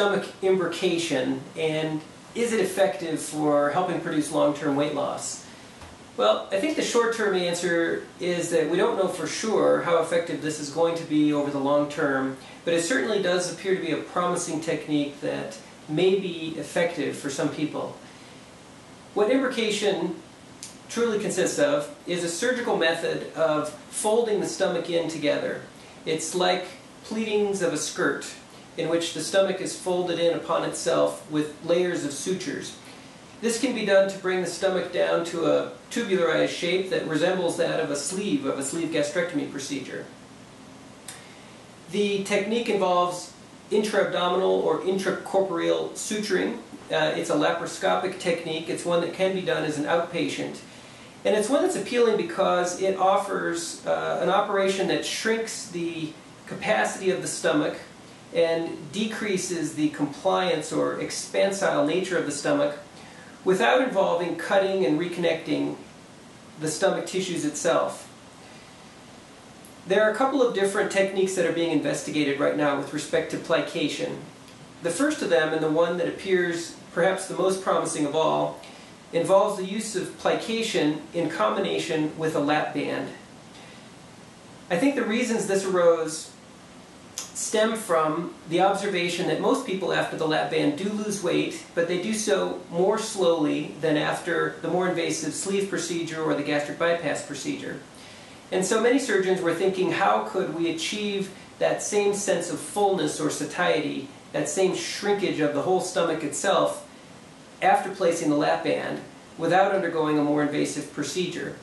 stomach imbrication, and is it effective for helping produce long-term weight loss? Well, I think the short-term answer is that we don't know for sure how effective this is going to be over the long term, but it certainly does appear to be a promising technique that may be effective for some people. What imbrication truly consists of is a surgical method of folding the stomach in together. It's like pleatings of a skirt, in which the stomach is folded in upon itself with layers of sutures. This can be done to bring the stomach down to a tubularized shape that resembles that of a sleeve gastrectomy procedure. The technique involves intra-abdominal or intracorporeal suturing. It's a laparoscopic technique. It's one that can be done as an outpatient. And it's one that's appealing because it offers an operation that shrinks the capacity of the stomach and decreases the compliance or expansile nature of the stomach without involving cutting and reconnecting the stomach tissues itself. There are a couple of different techniques that are being investigated right now with respect to plication. The first of them, and the one that appears perhaps the most promising of all, involves the use of plication in combination with a lap band. I think the reasons this arose stem from the observation that most people after the lap band do lose weight, but they do so more slowly than after the more invasive sleeve procedure or the gastric bypass procedure. And so many surgeons were thinking, how could we achieve that same sense of fullness or satiety, that same shrinkage of the whole stomach itself after placing the lap band without undergoing a more invasive procedure?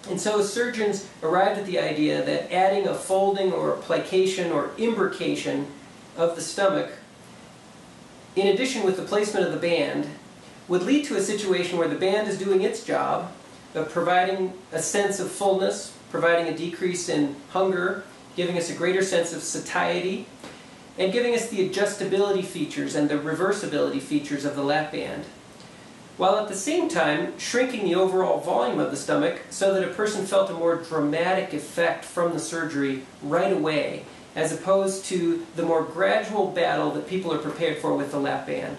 And so surgeons arrived at the idea that adding a folding or a plication or imbrication of the stomach, in addition with the placement of the band, would lead to a situation where the band is doing its job of providing a sense of fullness, providing a decrease in hunger, giving us a greater sense of satiety, and giving us the adjustability features and the reversibility features of the lap band, while at the same time shrinking the overall volume of the stomach so that a person felt a more dramatic effect from the surgery right away, as opposed to the more gradual battle that people are prepared for with the lap band.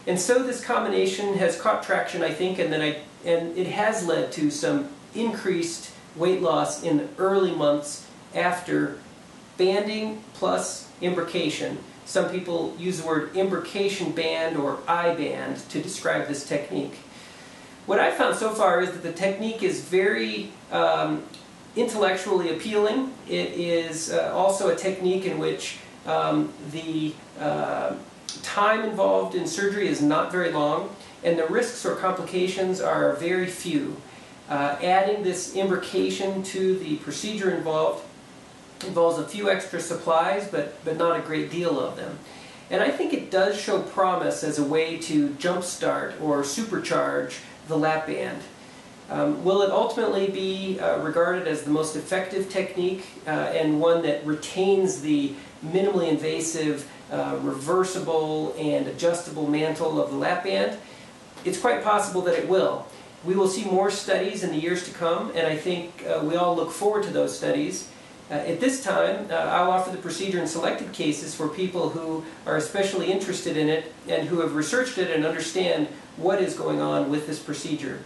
And so this combination has caught traction, I think, and it has led to some increased weight loss in the early months after banding plus imbrication. Some people use the word imbrication band or eye band to describe this technique. What I've found so far is that the technique is very intellectually appealing. It is also a technique in which the time involved in surgery is not very long, and the risks or complications are very few. Adding this imbrication to the procedure involves a few extra supplies, but not a great deal of them. And I think it does show promise as a way to jumpstart or supercharge the lap band. Will it ultimately be regarded as the most effective technique and one that retains the minimally invasive, reversible and adjustable mantle of the lap band? It's quite possible that it will. We will see more studies in the years to come, and I think we all look forward to those studies. At this time, I'll offer the procedure in selected cases for people who are especially interested in it and who have researched it and understand what is going on with this procedure.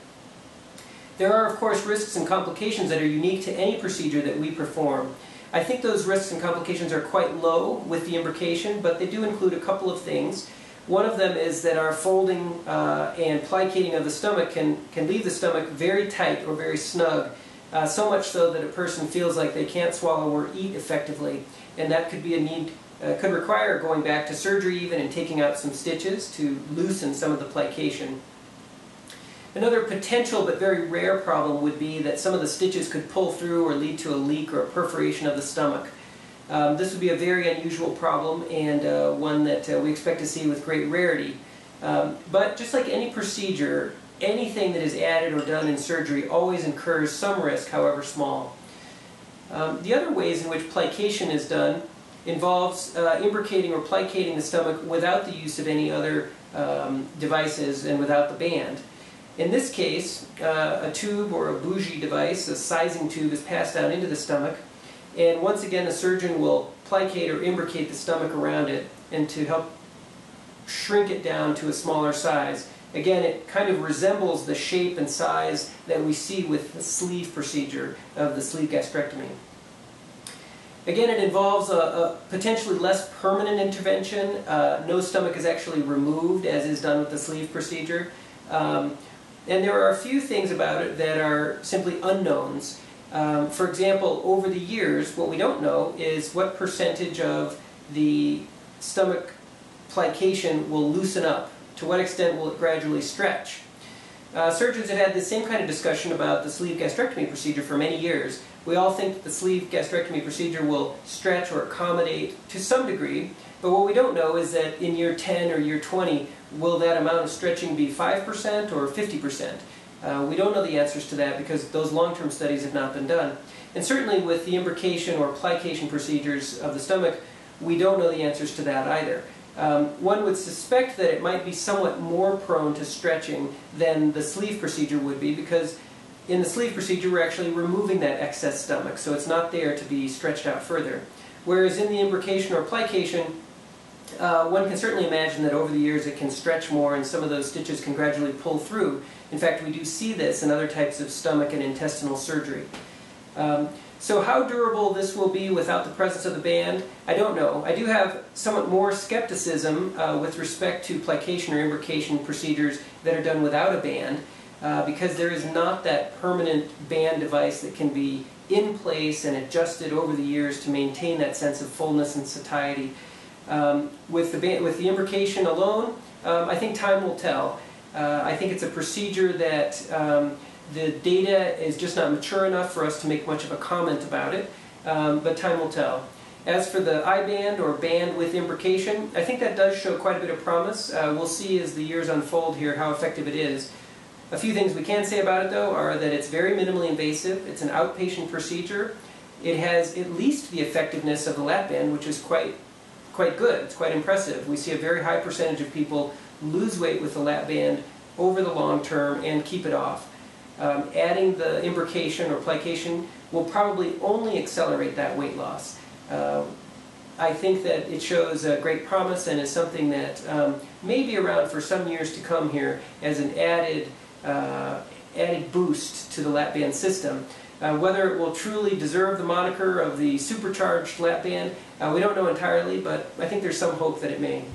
There are, of course, risks and complications that are unique to any procedure that we perform. I think those risks and complications are quite low with the imbrication, but they do include a couple of things. One of them is that our folding and plicating of the stomach can leave the stomach very tight or very snug. So much so that a person feels like they can't swallow or eat effectively, and that could be a need, could require going back to surgery even and taking out some stitches to loosen some of the plication. Another potential but very rare problem would be that some of the stitches could pull through or lead to a leak or a perforation of the stomach. This would be a very unusual problem and one that we expect to see with great rarity. But just like any procedure, anything that is added or done in surgery always incurs some risk, however small. The other ways in which plication is done involves imbricating or plicating the stomach without the use of any other devices and without the band. In this case, a tube or a bougie device, a sizing tube, is passed down into the stomach, and once again the surgeon will plicate or imbricate the stomach around it and to help shrink it down to a smaller size. Again, it kind of resembles the shape and size that we see with the sleeve procedure of the sleeve gastrectomy. Again, it involves a potentially less permanent intervention. No stomach is actually removed, as is done with the sleeve procedure. And there are a few things about it that are simply unknowns. For example, over the years, what we don't know is what percentage of the stomach plication will loosen up. To what extent will it gradually stretch? Surgeons have had the same kind of discussion about the sleeve gastrectomy procedure for many years. We all think that the sleeve gastrectomy procedure will stretch or accommodate to some degree, but what we don't know is that in year 10 or year 20, will that amount of stretching be 5% or 50%? We don't know the answers to that because those long-term studies have not been done. And certainly with the imbrication or plication procedures of the stomach, we don't know the answers to that either. One would suspect that it might be somewhat more prone to stretching than the sleeve procedure would be, because in the sleeve procedure we're actually removing that excess stomach, so it's not there to be stretched out further. Whereas in the imbrication or plication, one can certainly imagine that over the years it can stretch more and some of those stitches can gradually pull through. In fact, we do see this in other types of stomach and intestinal surgery. So how durable this will be without the presence of the band, I don't know. I do have somewhat more skepticism with respect to plication or imbrication procedures that are done without a band, because there is not that permanent band device that can be in place and adjusted over the years to maintain that sense of fullness and satiety. With the imbrication alone, I think time will tell. I think it's a procedure that the data is just not mature enough for us to make much of a comment about it, but time will tell. As for the I-band or band with imbrication, I think that does show quite a bit of promise. We'll see as the years unfold here how effective it is. A few things we can say about it, though, are that it's very minimally invasive. It's an outpatient procedure. It has at least the effectiveness of the lap band, which is quite good. It's quite impressive. We see a very high percentage of people lose weight with the lap band over the long term and keep it off. Adding the imbrication or plication will probably only accelerate that weight loss. I think that it shows great promise and is something that may be around for some years to come here as an added boost to the lap band system. Whether it will truly deserve the moniker of the supercharged lap band, we don't know entirely, but I think there's some hope that it may.